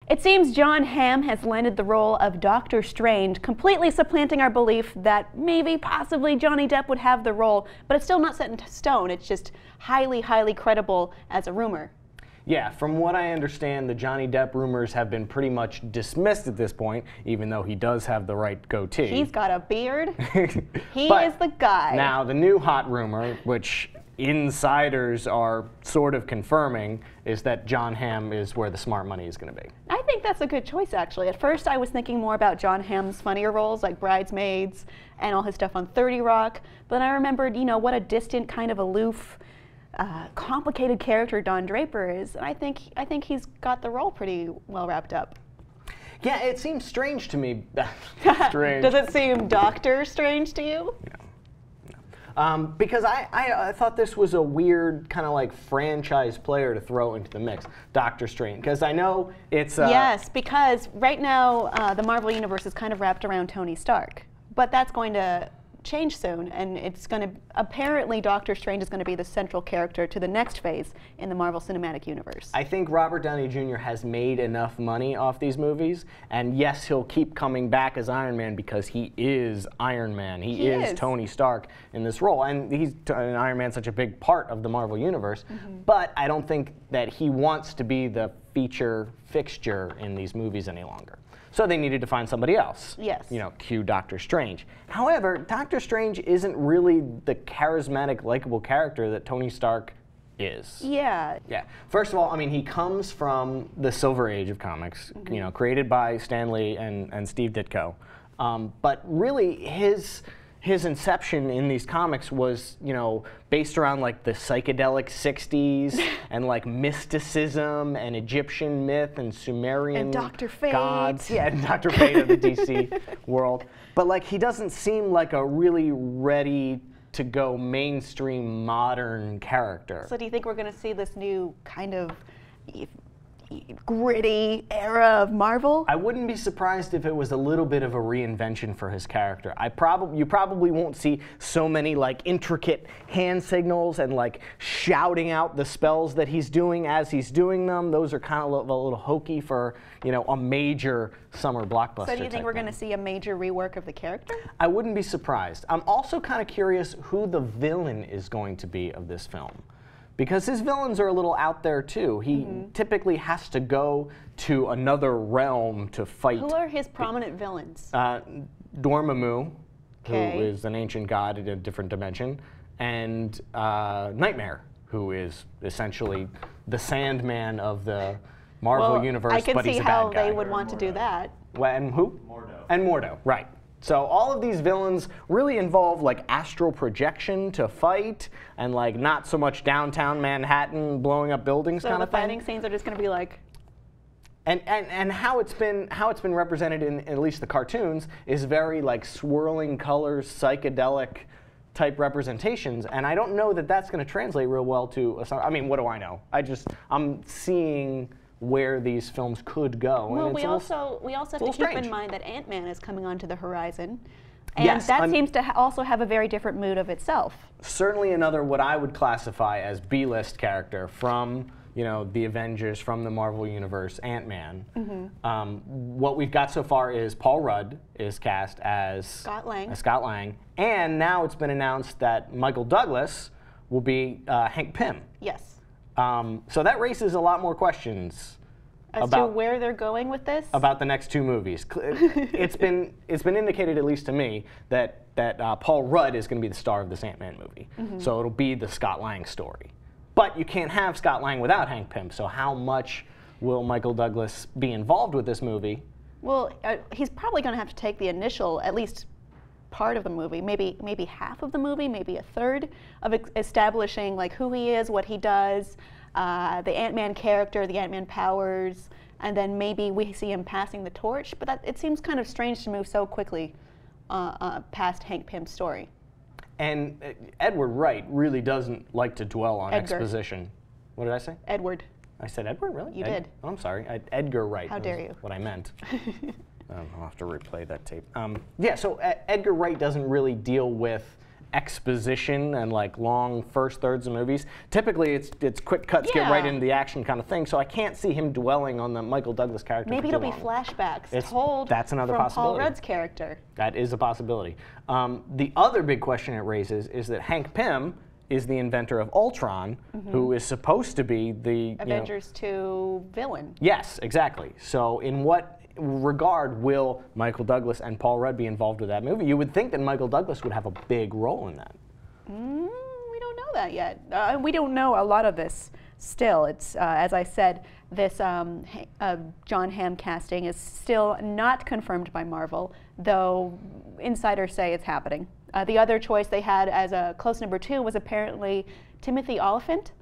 It seems Jon Hamm has landed the role of Doctor Strange, completely supplanting our belief that maybe, possibly, Johnny Depp would have the role, but it's still not set in stone. It's just highly, highly credible as a rumor. Yeah, from what I understand, the Johnny Depp rumors have been pretty much dismissed at this point, even though he does have the right goatee. He's got a beard. He is the guy. Now, the new hot rumor, which insiders are sort of confirming, is that Jon Hamm is where the smart money is going to be. I think that's a good choice, actually. At first, I was thinking more about Jon Hamm's funnier roles, like Bridesmaids and all his stuff on 30 Rock. But then I remembered, you know, what a distant, kind of aloof, complicated character Don Draper is. And I think he's got the role pretty well wrapped up. Yeah, it seems strange to me. Strange. Does it seem Doctor Strange to you? No. Because I thought this was a weird kind of like franchise player to throw into the mix, Doctor Strange, because I know it's... yes, because right now the Marvel Universe is kind of wrapped around Tony Stark, but that's going to change soon, and it's going to... Apparently, Doctor Strange is going to be the central character to the next phase in the Marvel Cinematic Universe. I think Robert Downey Jr. has made enough money off these movies, and yes, he'll keep coming back as Iron Man because he is Iron Man. He is Tony Stark in this role, and Iron Man's such a big part of the Marvel Universe, but I don't think that he wants to be the feature fixture in these movies any longer. So they needed to find somebody else. Yes. You know, cue Doctor Strange. However, Doctor Strange isn't really the charismatic, likable character that Tony Stark is. Yeah. Yeah. First of all, I mean, he comes from the Silver Age of comics, you know, created by Stan Lee and Steve Ditko. But really, his inception in these comics was, you know, based around like the psychedelic 60s and like mysticism and Egyptian myth and Sumerian and Dr. Fate. gods. Yeah, and Dr. Fate of the DC world. But like he doesn't seem like a really ready to go mainstream modern character. So do you think we're going to see this new kind of gritty era of Marvel? I wouldn't be surprised if it was a little bit of a reinvention for his character. You probably won't see so many like intricate hand signals and like shouting out the spells that he's doing as he's doing them. Those are kind of a little hokey for, you know, a major summer blockbuster. So do you think we're going to see a major rework of the character? I wouldn't be surprised. I'm also kind of curious who the villain is going to be of this film, because his villains are a little out there too. He typically has to go to another realm to fight. Who are his prominent villains? Dormammu, who is an ancient god in a different dimension, and Nightmare, who is essentially the Sandman of the Marvel universe, I can but see he's a bad how guy. they would want to do that. Well, and who? Mordo. And Mordo, right. So all of these villains really involve like astral projection to fight, and like not so much downtown Manhattan blowing up buildings kind of thing. So the fighting scenes are just going to be like... And how it's been represented in at least the cartoons is very like swirling colors, psychedelic type representations, and I don't know that that's going to translate real well to I mean, what do I know? I'm seeing where these films could go. Well, and we also have to keep in mind that Ant-Man is coming onto the horizon, and that seems to also have a very different mood of itself. Certainly another what I would classify as B-list character from, you know, the Avengers, from the Marvel Universe, Ant-Man. What we've got so far is Paul Rudd is cast as Scott Lang, and now it's been announced that Michael Douglas will be Hank Pym. Yes. So that raises a lot more questions as to where they're going with this? About the next two movies. It's been indicated, at least to me, that Paul Rudd is going to be the star of this Ant-Man movie. So it'll be the Scott Lang story. But you can't have Scott Lang without Hank Pym, so how much will Michael Douglas be involved with this movie? Well, he's probably going to have to take the initial, at least part of the movie, maybe half of the movie, maybe a third, of establishing like who he is, what he does, the Ant-Man character, the Ant-Man powers, and then maybe we see him passing the torch. But it seems kind of strange to move so quickly past Hank Pym's story. And Edward Wright really doesn't like to dwell on exposition. What did I say? Edward. I said Edward, really? You did. Oh, I'm sorry. Edgar Wright. How dare you? What I meant. I'll have to replay that tape. Yeah, so Edgar Wright doesn't really deal with exposition and like long first thirds of movies. Typically, it's quick cuts, get right into the action kind of thing. So I can't see him dwelling on the Michael Douglas character. Maybe it'll be flashbacks told that's another from possibility. Paul Rudd's character. That is a possibility. The other big question it raises is that Hank Pym is the inventor of Ultron, who is supposed to be the Avengers 2 villain. Yes, exactly. So in what regard will Michael Douglas and Paul Rudd be involved with that movie? You would think that Michael Douglas would have a big role in that. We don't know that yet. We don't know a lot of this still. It's, as I said, this Jon Hamm casting is still not confirmed by Marvel, though insiders say it's happening. The other choice they had as a close number 2 was apparently Timothy Olyphant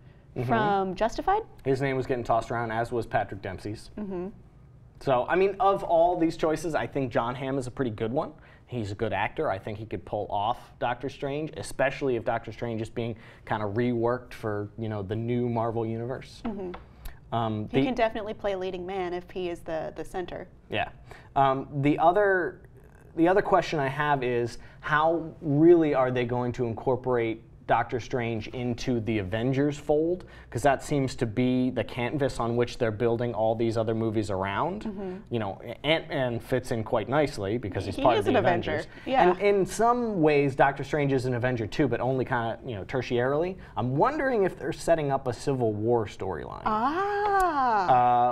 from Justified. His name was getting tossed around, as was Patrick Dempsey's. So, I mean, of all these choices, I think Jon Hamm is a pretty good one. He's a good actor. I think he could pull off Doctor Strange, especially if Doctor Strange is being kind of reworked for, the new Marvel universe. He can definitely play leading man if he is the center. Yeah. The other question I have is, how really are they going to incorporate Doctor Strange into the Avengers fold? Because that seems to be the canvas on which they're building all these other movies around. Ant-Man fits in quite nicely because he's part of the Avengers. Yeah. And in some ways, Doctor Strange is an Avenger too, but only kind of tertiarily. I'm wondering if they're setting up a Civil War storyline.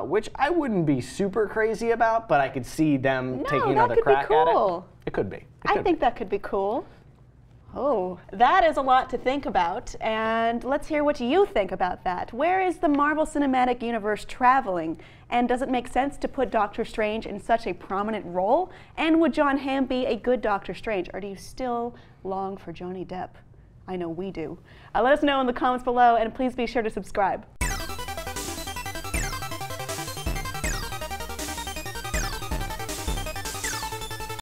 Which I wouldn't be super crazy about, but I could see them taking another crack at it. It could be. I think that could be cool. Oh, that is a lot to think about, and let's hear what you think about that. Where is the Marvel Cinematic Universe traveling, and does it make sense to put Doctor Strange in such a prominent role? And would Jon Hamm be a good Doctor Strange, or do you still long for Johnny Depp? I know we do. Let us know in the comments below, and please be sure to subscribe.